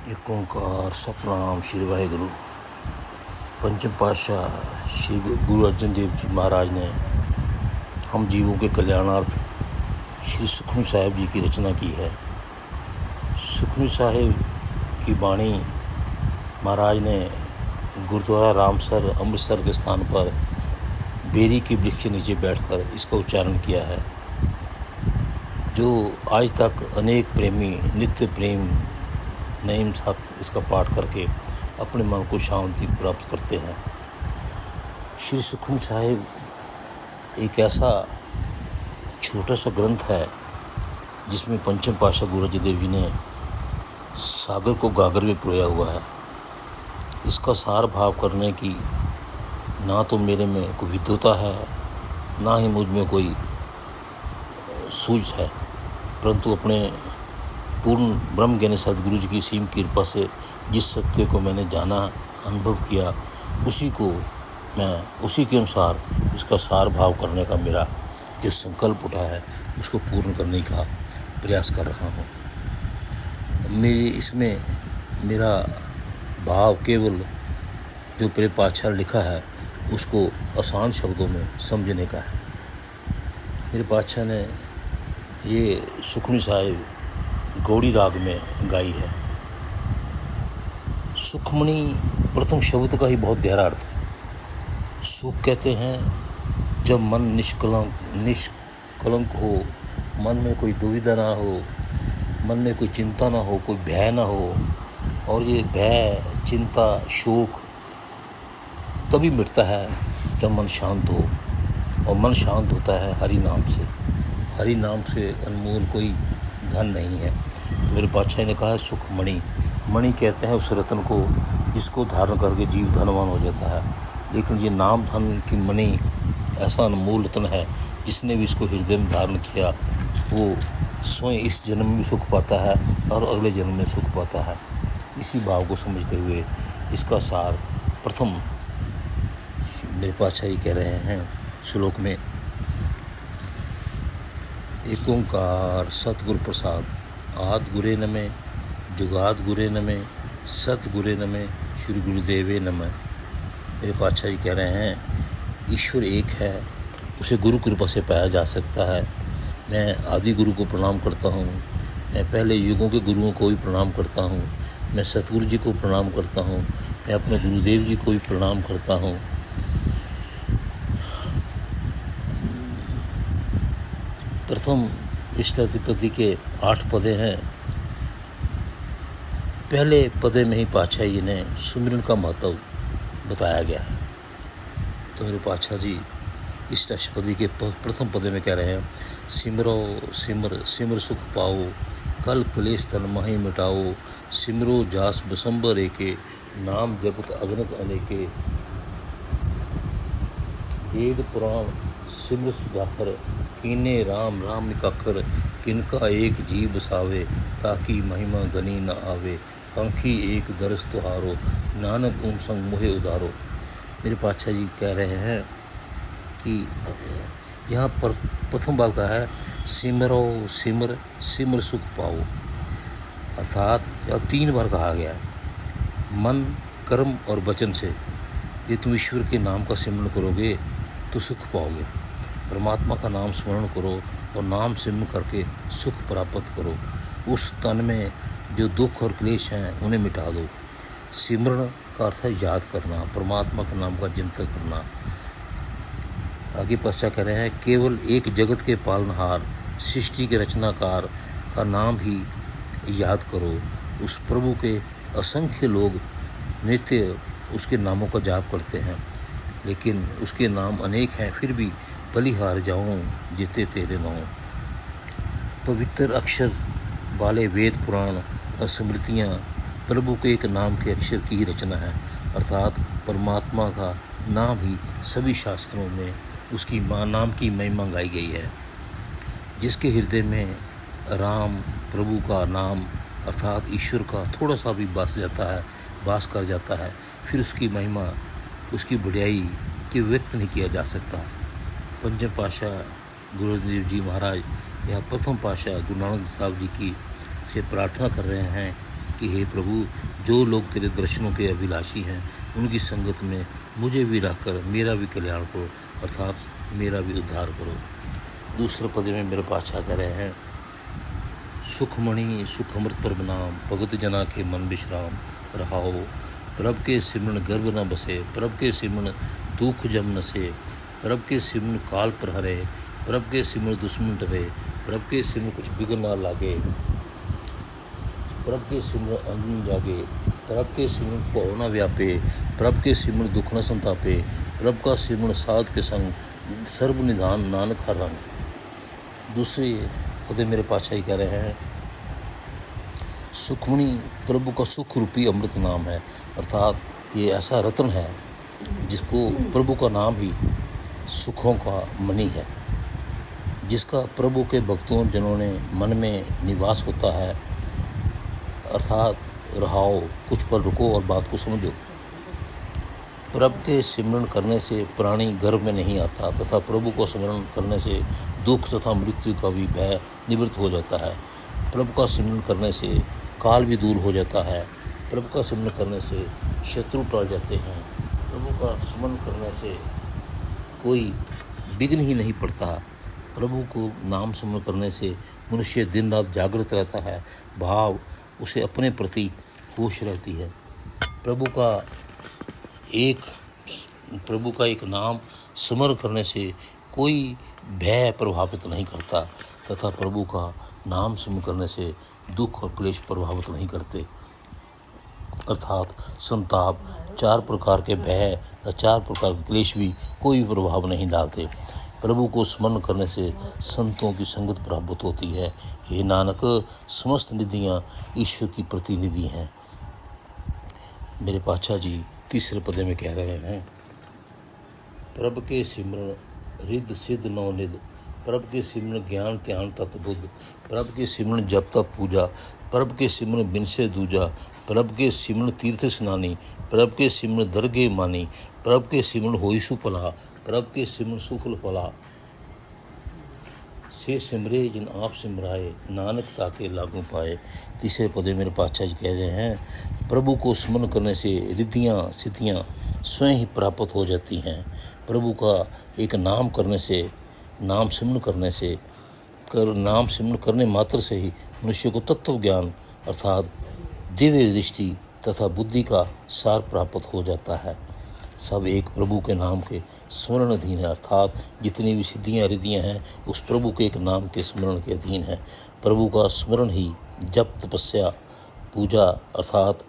एक ओंकार सतनाम श्री वाहिगुरु। पंचम पातशाह श्री गुरु अर्जन देव जी महाराज ने हम जीवों के कल्याणार्थ श्री सुखमनी साहिब जी की रचना की है। सुखमनी साहिब की वाणी महाराज ने गुरुद्वारा रामसर अमृतसर के स्थान पर बेरी के वृक्ष के नीचे बैठकर इसका उच्चारण किया है। जो आज तक अनेक प्रेमी नित्य प्रेम नईम साथ इसका पाठ करके अपने मन को शांति प्राप्त करते हैं। श्री सुखमनी साहिब एक ऐसा छोटा सा ग्रंथ है जिसमें पंचम पातशाह गुरु अर्जन देव जी ने सागर को गागर में पिरोया हुआ है। इसका सार भाव करने की ना तो मेरे में कोई विद्वता है, ना ही मुझ में कोई सूझ है, परंतु अपने पूर्ण ब्रह्म ज्ञानी सदगुरु जी की सीम कृपा से जिस सत्य को मैंने जाना, अनुभव किया, उसी के अनुसार इसका सार भाव करने का मेरा जो संकल्प उठा है उसको पूर्ण करने का प्रयास कर रहा हूँ। इसमें मेरा भाव केवल जो मेरे पातशाह ने लिखा है उसको आसान शब्दों में समझने का है। मेरे पातशाह ने ये सुखमनी साहिब गौड़ी राग में गाई है। सुखमनी प्रथम शब्द का ही बहुत गहरा अर्थ है। सुख कहते हैं जब मन निष्कलंक हो, मन में कोई दुविधा ना हो, मन में कोई चिंता ना हो, कोई भय ना हो। और ये भय, चिंता, शोक तभी मिटता है जब मन शांत हो, और मन शांत होता है हरि नाम से। हरि नाम से अनमोल कोई धन नहीं है। तो मेरे पातशाह ने कहा है सुखमणि। मणि कहते हैं उस रत्न को जिसको धारण करके जीव धनवान हो जाता है, लेकिन ये नाम धन की मणि ऐसा अनमोल रत्न है, जिसने भी इसको हृदय में धारण किया वो स्वयं इस जन्म में सुख पाता है और अगले जन्म में सुख पाता है। इसी भाव को समझते हुए इसका सार प्रथम मेरे पातशाह ही कह रहे हैं श्लोक में। एक ओंकार सतगुरु प्रसाद आद गुरे नमः, जुगाद गुरे नमः, सत गुरे नमः, श्री गुरुदेवे नमः। मेरे पातशाह जी कह रहे हैं ईश्वर एक है, उसे गुरु कृपा से पाया जा सकता है। मैं आदि गुरु को प्रणाम करता हूँ, मैं पहले युगों के गुरुओं को भी प्रणाम करता हूँ, मैं सतगुरु जी को प्रणाम करता हूँ, मैं अपने गुरुदेव जी को भी प्रणाम करता हूँ। प्रथम इष्टाधिपति के 8 पदे हैं। पहले पदे में ही पातशाह जी ने सुमिरन का महत्व बताया गया है। तो मेरे पातशाह जी इष्टाधिपति के प्रथम पदे में कह रहे हैं सिमरो सिमर सिमर सुख पाओ, कल क्लेश तन माही मिटाओ, सिमरो जास बसंबर एके, नाम जपत अगनत अनेके, वेद पुराण सिमर सुधाकर, कीने राम राम निकाकर, किनका एक जीव बसावे, ताकि महिमा गनी न आवे, पंखी एक दरस तुहारो, नानक उन संग मोहे उधारो। मेरे पातशाह जी कह रहे हैं कि यहाँ पर प्रथम बात का है सिमरो सिमर सिमर सुख पाओ, अर्थात यह 3 बार कहा गया है। मन, कर्म और वचन से ये तुम ईश्वर के नाम का सिमरन करोगे तो सुख पाओगे। परमात्मा का नाम स्मरण करो और नाम सिमरन करके सुख प्राप्त करो। उस तन में जो दुख और क्लेश हैं उन्हें मिटा दो। सिमरण का अर्थ है याद करना, परमात्मा के नाम का चिंतन करना। आगे पश्चात कह रहे हैं केवल एक जगत के पालनहार, सृष्टि के रचनाकार का नाम ही याद करो। उस प्रभु के असंख्य लोग नित्य उसके नामों का जाप करते हैं, लेकिन उसके नाम अनेक हैं, फिर भी बलिहार जाऊं जिते तेरे नाम। पवित्र अक्षर वाले वेद पुराण और स्मृतियाँ प्रभु के एक नाम के अक्षर की ही रचना है, अर्थात परमात्मा का नाम ही सभी शास्त्रों में उसकी नाम की महिमा गाई गई है। जिसके हृदय में राम प्रभु का नाम अर्थात ईश्वर का थोड़ा सा भी वास कर जाता है, फिर उसकी महिमा, उसकी बढ़ियाई की व्यक्त नहीं किया जा सकता। पंचम पातशाह गुरु अर्जन देव जी महाराज या प्रथम पातशाह गुरु नानक साहब जी की से प्रार्थना कर रहे हैं कि हे प्रभु, जो लोग तेरे दर्शनों के अभिलाषी हैं उनकी संगत में मुझे भी रखकर मेरा भी कल्याण करो, अर्थात मेरा भी उद्धार करो। दूसरे पद में मेरे पातशाह कह रहे हैं, सुखमणि सुख अमृत पर नाम, भगत जना के मन विश्राम रहाओ। प्रभ के सिमरन गर्भ न बसे, प्रभ के सिमरन दुख जम न से, प्रभ के सिमरन काल पर हरे, प्रभ के सिमरन दुश्मन डरे, प्रभ के सिमरन कुछ बिगड़ ना लागे, प्रभ के सिमरन अंजन जागे, प्रभ के सिमरन भव न व्यापे, प्रभ के सिमरन दुख न संतापे, प्रभ का सिमरन साध के संग, सर्व निधान नानक हर रंग। दूसरी पदे मेरे पातशाही कह रहे हैं, सुखमणि प्रभु का सुख रूपी अमृत नाम है, अर्थात ये ऐसा रत्न है जिसको प्रभु का नाम ही सुखों का मणि है, जिसका प्रभु के भक्तों जिन्होंने मन में निवास होता है। अर्थात रहाओ, कुछ पर रुको और बात को समझो। प्रभु के सिमरन करने से प्राणी गर्भ में नहीं आता तथा प्रभु को स्मरण करने से दुख तथा मृत्यु का भी भय निवृत्त हो जाता है। प्रभु का सिमरन करने से काल भी दूर हो जाता है। प्रभु का सिमरन करने से शत्रु टल जाते हैं। प्रभु का स्मरण करने से कोई विघ्न ही नहीं पड़ता। प्रभु को नाम स्मरण करने से मनुष्य दिन रात जागृत रहता है, भाव उसे अपने प्रति होश रहती है। प्रभु का एक नाम स्मरण करने से कोई भय प्रभावित नहीं करता तथा प्रभु का नाम स्मरण करने से दुख और क्लेश प्रभावित नहीं करते। अर्थात संताप, 4 प्रकार के भय या 4 प्रकार के क्लेश भी कोई प्रभाव नहीं डालते। प्रभु को स्मरण करने से संतों की संगत प्राप्त होती है। हे नानक, समस्त निधियाँ ईश्वर की प्रतिनिधि हैं। मेरे पातशाह जी तीसरे पदे में कह रहे हैं, प्रभु के सिमरन रिद्ध सिद्ध नवनिध, प्रभु के सिमरन ज्ञान ध्यान तत्बुद्ध, प्रभु के सिमरन जप तप पूजा, प्रभु के सिमरन बिन से दूजा, प्रभु के सिमरन तीर्थ स्नानी, प्रभु के सिमरन दरगे मानी, प्रभु के सिमरन होई सुफला, प्रभु के सिमरन सुफल फला। से सिमरे जिन आप सिमराए, नानक ताके लागू पाए। तीसरे पदे मेरे पातशाह जी कह रहे हैं, प्रभु को स्मरण करने से रिद्धियाँ सिद्धियाँ स्वयं ही प्राप्त हो जाती हैं। प्रभु का एक नाम करने से, नाम सिमरन करने मात्र से ही मनुष्य को तत्व ज्ञान अर्थात दिव्य दृष्टि तथा बुद्धि का सार प्राप्त हो जाता है। सब एक प्रभु के नाम के स्मरण अधीन है, अर्थात जितनी भी सिद्धियाँ रिद्धियाँ हैं उस प्रभु के एक नाम के स्मरण के अधीन है। प्रभु का स्मरण ही जप तपस्या पूजा अर्थात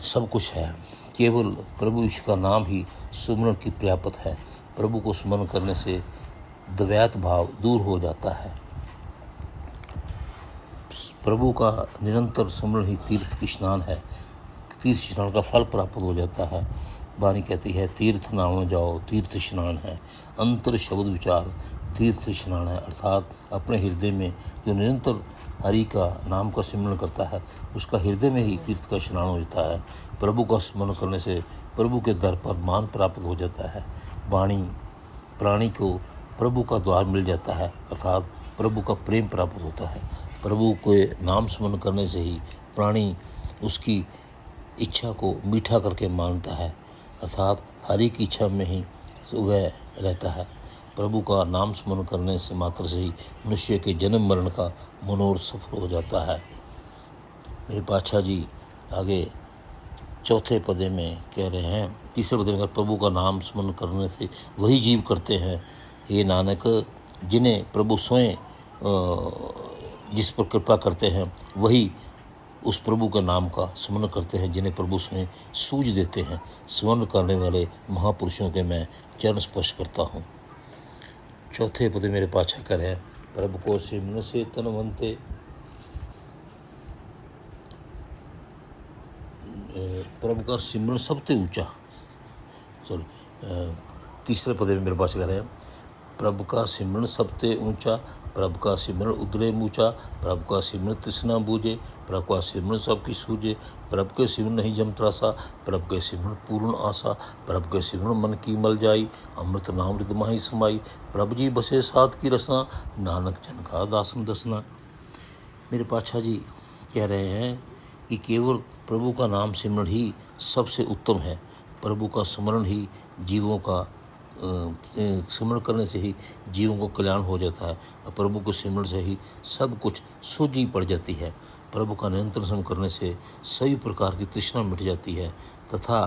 सब कुछ है। केवल प्रभु ईश्वर का नाम ही स्मरण की पर्याप्त है। प्रभु को स्मरण करने से द्वैत भाव दूर हो जाता है। प्रभु का निरंतर स्मरण ही तीर्थ स्नान है। तीर्थ स्नान का फल प्राप्त हो जाता है। वाणी कहती है, तीर्थ नाम जाओ तीर्थ स्नान है, अंतर शब्द विचार तीर्थ स्नान है। अर्थात अपने हृदय में जो निरंतर हरि का नाम का सिमरन करता है उसका हृदय में ही तीर्थ का स्नान हो जाता है। प्रभु का स्मरण करने से प्रभु के दर पर मान प्राप्त हो जाता है। वाणी प्राणी को प्रभु का द्वार मिल जाता है, अर्थात प्रभु का प्रेम प्राप्त होता है। प्रभु के नाम स्मरण करने से ही प्राणी उसकी इच्छा को मीठा करके मानता है, अर्थात हरि की इच्छा में ही वह रहता है। प्रभु का नाम स्मरण करने से मात्र से ही मनुष्य के जन्म मरण का मनोरथ सफल हो जाता है। मेरे पातशाह जी आगे चौथे पदे में कह रहे हैं, तीसरे पदे में प्रभु का नाम स्मरण करने से वही जीव करते हैं। हे नानक, जिन्हें प्रभु स्वयं जिस पर कृपा करते हैं वही उस प्रभु का नाम का स्मरण करते हैं, जिन्हें प्रभु स्वयं सूझ देते हैं। स्मरण करने वाले महापुरुषों के मैं चरण स्पर्श करता हूँ। चौथे पद मेरे पातशाह कर हैं, प्रभु को सिमरन से तनवंते, प्रभु का सिमरन सबसे ऊंचा, तीसरे पद में मेरे पातशाह कर हैं, प्रभु का सिमरन सबसे ऊंचा, प्रभु का सिमरन उदरे मूचा, प्रभु का सिमरन तृष्णा बूझे, प्रभु का सिमरन सबकी सूझे, प्रभु के सिमरन नहीं जम त्रासा, प्रभु के सिमरन पूर्ण आशा, प्रभु के सिमरन मन की मल जाई, अमृत नाम हृदय माही समाई, प्रभु जी बसे साथ की रसना, नानक जन का दासन दसना। मेरे पातशाह जी कह रहे हैं कि केवल प्रभु का नाम सिमरण ही सबसे उत्तम है। प्रभु का स्मरण ही जीवों का सिमरण करने से ही जीवों को कल्याण हो जाता है। और प्रभु को सिमरण से ही सब कुछ सूझी पड़ जाती है। प्रभु का निरंतर स्मरण करने से सभी प्रकार की तृष्णा मिट जाती है तथा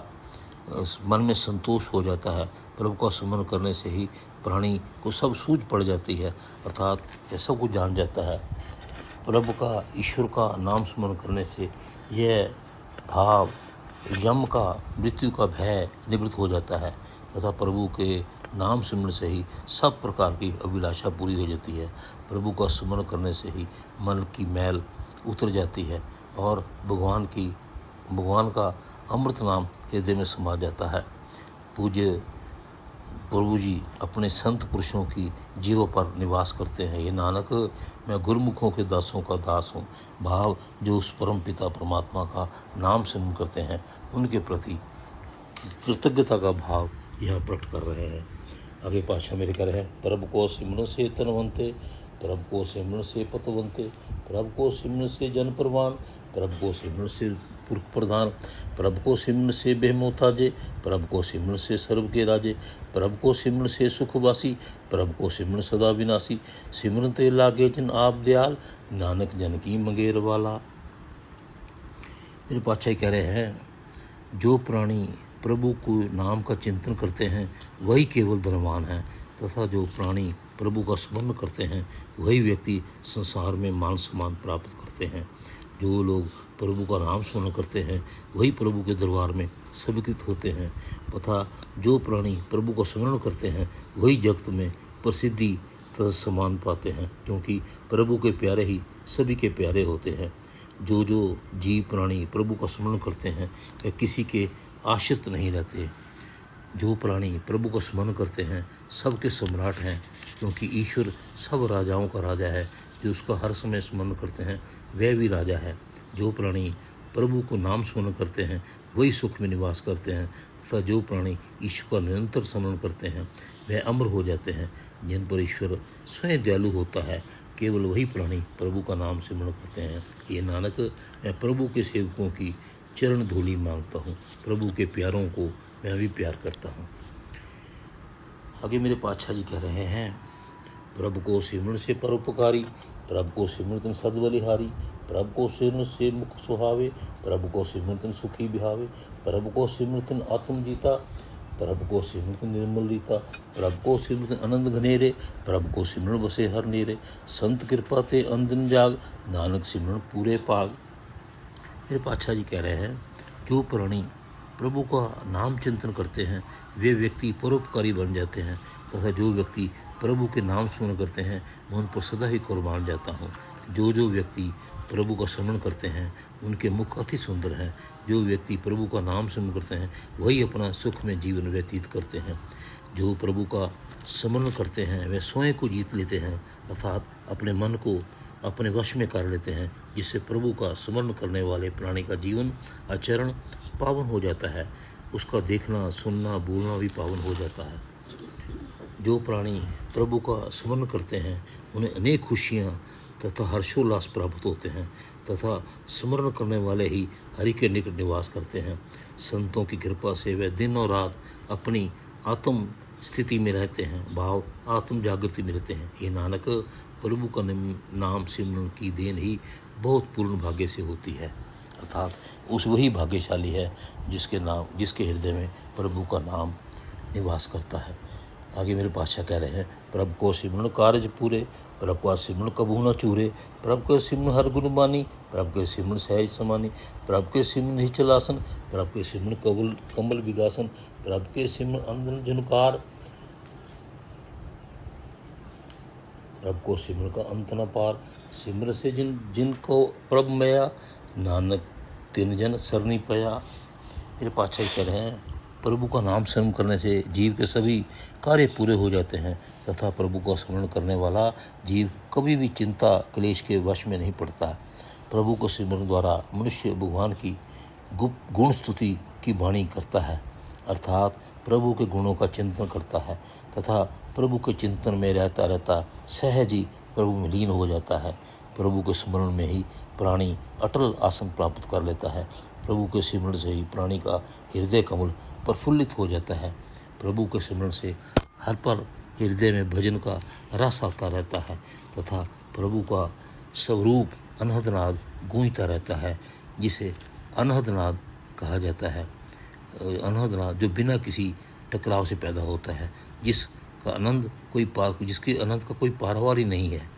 मन में संतोष हो जाता है। प्रभु का स्मरण करने से ही प्राणी को सब सूझ पड़ जाती है, अर्थात यह सब कुछ जान जाता है। प्रभु का, ईश्वर का नाम स्मरण करने से यह भाव, यम का, मृत्यु का भय निवृत्त हो जाता है तथा प्रभु के नाम स्मरण से ही सब प्रकार की अभिलाषा पूरी हो जाती है। प्रभु का स्मरण करने से ही मन की मैल उतर जाती है और भगवान का अमृत नाम हृदय में समा जाता है। पूज्य प्रभु जी अपने संत पुरुषों की जीवों पर निवास करते हैं। ये नानक, मैं गुरुमुखों के दासों का दास हूँ। भाव जो उस परम पिता परमात्मा का नाम स्मरण करते हैं उनके प्रति कृतज्ञता का भाव यहाँ प्रकट कर रहे हैं। आगे पातशाह मेरे कह रहे हैं, प्रभु को सिमरन से तनवंते, प्रभु को सिमरन से पतवंते, प्रभु को सिमरन से जन प्रवान, प्रभु को सिमरन से पुरख प्रधान, प्रभु को सिमरन से बेहमोताजे, प्रभु को सिमरन से सर्व के राजे, प्रभु को सिमरन से सुखवासी, प्रभु को सिमरन सदा विनाशी, सिमरन ते लागे जन आप दयाल, नानक जन की मंगेर वाला। मेरे पातशाह कह रहे हैं, जो प्राणी प्रभु को नाम का चिंतन करते हैं वही केवल धनवान है तथा जो प्राणी प्रभु का स्मरण करते हैं वही व्यक्ति संसार में मान सम्मान प्राप्त करते हैं। जो लोग प्रभु का नाम स्मरण करते हैं वही प्रभु के दरबार में स्वीकृत होते हैं तथा जो प्राणी प्रभु का स्मरण करते हैं वही जगत में प्रसिद्धि तथा सम्मान पाते हैं, क्योंकि प्रभु के प्यारे ही सभी के प्यारे होते हैं। जो जीव प्राणी प्रभु का स्मरण करते हैं वे किसी के आश्रित नहीं रहते। जो प्राणी प्रभु का स्मरण करते हैं सबके सम्राट हैं, क्योंकि ईश्वर सब राजाओं का राजा है। जो उसका हर समय स्मरण करते हैं वह भी राजा है। जो प्राणी प्रभु को नाम स्मरण करते हैं वही सुख में निवास करते हैं तथा जो प्राणी ईश्वर का निरंतर स्मरण करते हैं वह अमर हो जाते हैं। जिन पर ईश्वर स्वयं दयालु होता है केवल वही प्राणी प्रभु का नाम स्मरण करते हैं। ये नानक, मैं प्रभु के सेवकों की चरण धूलि मांगता हूँ, प्रभु के प्यारों को मैं भी प्यार करता हूँ। आगे मेरे पातशाह जी कह रहे हैं, प्रभु को सिमरन से परोपकारी, प्रभु को सिमरन सद बलिहारी, प्रभु को सिमरन से मुख सुहावे, प्रभु को सिमरन सुखी बिहावे, प्रभु को सिमरन आत्म जीता, प्रभु को सिमरन निर्मल रीता, प्रभु को सिमरन आनंद घनेरे, प्रभु को सिमरन बसे हर नेरे, संत कृपा ते अंदन जाग, नानक सिमरन पूरे पाग। मेरे पातशाह जी कह रहे हैं, जो प्राणी प्रभु का नाम चिंतन करते हैं वे व्यक्ति परोपकारी बन जाते हैं तथा जो व्यक्ति प्रभु के नाम स्मरण करते हैं मैं उन पर सदा ही कुर्बान जाता हूँ। जो व्यक्ति प्रभु का स्मरण करते हैं उनके मुख अति सुंदर हैं। जो व्यक्ति प्रभु का नाम स्मरण करते हैं वही अपना सुख में जीवन व्यतीत करते हैं। जो प्रभु का स्मरण करते हैं वे स्वयं को जीत लेते हैं, अर्थात अपने मन को अपने वश में कर लेते हैं, जिससे प्रभु का स्मरण करने वाले प्राणी का जीवन आचरण पावन हो जाता है। उसका देखना, सुनना, बोलना भी पावन हो जाता है। जो प्राणी प्रभु का स्मरण करते हैं उन्हें अनेक खुशियाँ तथा हर्षोल्लास प्राप्त होते हैं तथा स्मरण करने वाले ही हरि के निकट निवास करते हैं। संतों की कृपा से वे दिन और रात अपनी आत्म स्थिति में रहते हैं, भाव आत्म जागृति में रहते हैं। ये नानक, प्रभु का नाम सिमरन की देन ही बहुत पूर्ण भाग्य से होती है, अर्थात उस वही भाग्यशाली है जिसके हृदय में प्रभु का नाम निवास करता है। आगे मेरे पातशाह कह रहे हैं, प्रभु को सिमरन कार्य पूरे, प्रभु का सिमरन कबू न चूरे, प्रभु के सिमरन हर गुण मानी, प्रभु के सिमरन सहज समानी, प्रभु के सिमरन हिचल आसन, प्रभु के सिमरन कमल विगासन, प्रभु के सिमरन अंदर झुनकार, प्रभु को सिमरन का अंत न पार, सिमरन से जिनको प्रभु मया, नानक तिन जन सरनी पया। मेरे पातशाह कह रहे हैं, प्रभु का नाम स्मरण करने से जीव के सभी कार्य पूरे हो जाते हैं तथा प्रभु का स्मरण करने वाला जीव कभी भी चिंता क्लेश के वश में नहीं पड़ता। प्रभु को स्मरण द्वारा मनुष्य भगवान की गुण स्तुति की वाणी करता है, अर्थात प्रभु के गुणों का चिंतन करता है तथा प्रभु के चिंतन में रहता सहज ही प्रभु में लीन हो जाता है। प्रभु के स्मरण में ही प्राणी अटल आसन प्राप्त कर लेता है। प्रभु के सिमरण से ही प्राणी का हृदय कमल प्रफुल्लित हो जाता है। प्रभु के सिमरण से हर पल हृदय में भजन का रस आता रहता है तथा प्रभु का स्वरूप अनहदनाद गूंजता रहता है, जिसे अनहदनाद कहा जाता है। अनहदनाद जो बिना किसी टकराव से पैदा होता है, जिसके आनंद का कोई पारावार ही नहीं है।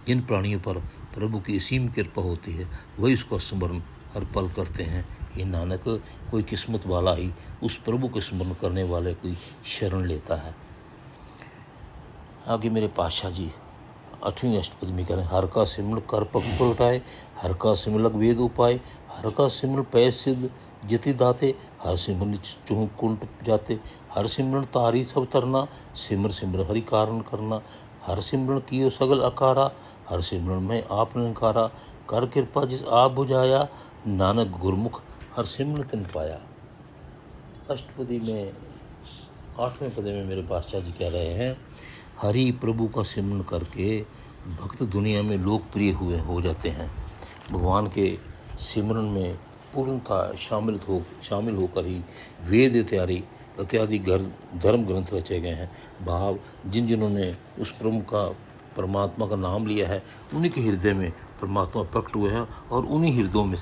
जिन प्राणियों पर प्रभु की असीम कृपा होती है वही उसका स्मरण हर पल करते हैं। ये नानक, कोई किस्मत वाला ही उस प्रभु के स्मरण करने वाले कोई शरण लेता है। आगे मेरे पातशाह जी 8वीं अष्टपदी में करें, हर का सिमरण कर पग उठाए, हर का सिमलक वेद उपाय, हर का सिमरण पै सिद्ध जति दाते, हर सिमरन चूह कुंट जाते, हर सिमरन तारी सब तरना, सिमर सिमर हरि कारण करना, हर सिमरन कियो सगल अकारा, हर सिमरन में आप निखारा, कर कृपा जिस आप बुझाया, नानक गुरमुख हर सिमरन तिन पाया। अष्टपदी में 8वें पदे में मेरे पातशाह जी कह रहे हैं, हरि प्रभु का सिमरन करके भक्त दुनिया में लोकप्रिय हो जाते हैं। भगवान के सिमरन में पूर्णतः शामिल होकर ही वेद इत्यादि धर्म ग्रंथ रचे गए हैं। भाव जिन्होंने उस परमात्मा का नाम लिया है उन्हीं के हृदय में परमात्मा प्रकट हुए हैं और उन्हीं हृदयों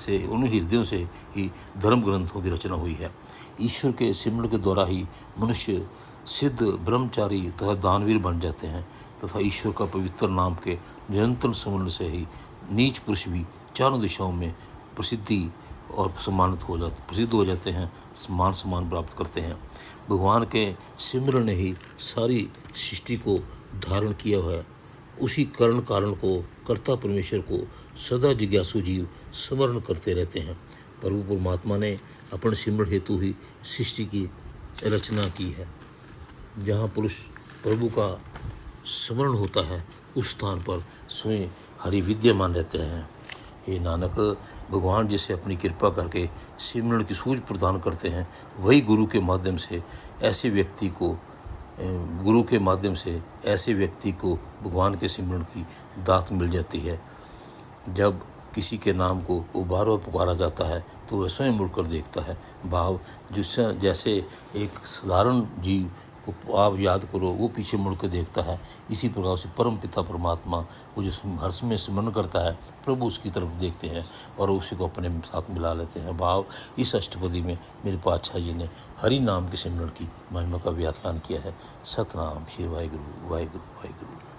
से ही धर्म ग्रंथों की रचना हुई है। ईश्वर के सिमरण के द्वारा ही मनुष्य सिद्ध ब्रह्मचारी तथा दानवीर बन जाते हैं तथा ईश्वर का पवित्र नाम के निरंतर स्मरण से ही नीच पुरुष भी चारों दिशाओं में प्रसिद्ध हो जाते हैं, सम्मान प्राप्त करते हैं। भगवान के सिमरण ने ही सारी सृष्टि को धारण किया है। उसी कर्ता परमेश्वर को सदा जिज्ञासु जीव स्मरण करते रहते हैं। प्रभु परमात्मा ने अपने सिमरण हेतु ही सृष्टि की रचना की है। जहाँ पुरुष प्रभु का स्मरण होता है उस स्थान पर स्वयं हरि विद्यमान रहते हैं। हे नानक, भगवान जिसे अपनी कृपा करके सिमरण की सूझ प्रदान करते हैं वही गुरु के माध्यम से ऐसे व्यक्ति को भगवान के सिमरण की दात मिल जाती है। जब किसी के नाम को बार बार पुकारा जाता है तो वह स्वयं मुड़कर देखता है। भाव जैसे एक साधारण जीव को आप याद करो, वो पीछे मुड़ कर देखता है, इसी प्रकार से परम पिता परमात्मा वो जो हर समय स्मरण करता है प्रभु उसकी तरफ देखते हैं और उसी को अपने साथ मिला लेते हैं। भाव इस अष्टपदी में मेरे पातशाह जी ने हरि नाम के सिमरण की महिमा का व्याख्यान किया है। सतनाम श्री वाहिगुरु वाहिगुरु वाहिगुरु।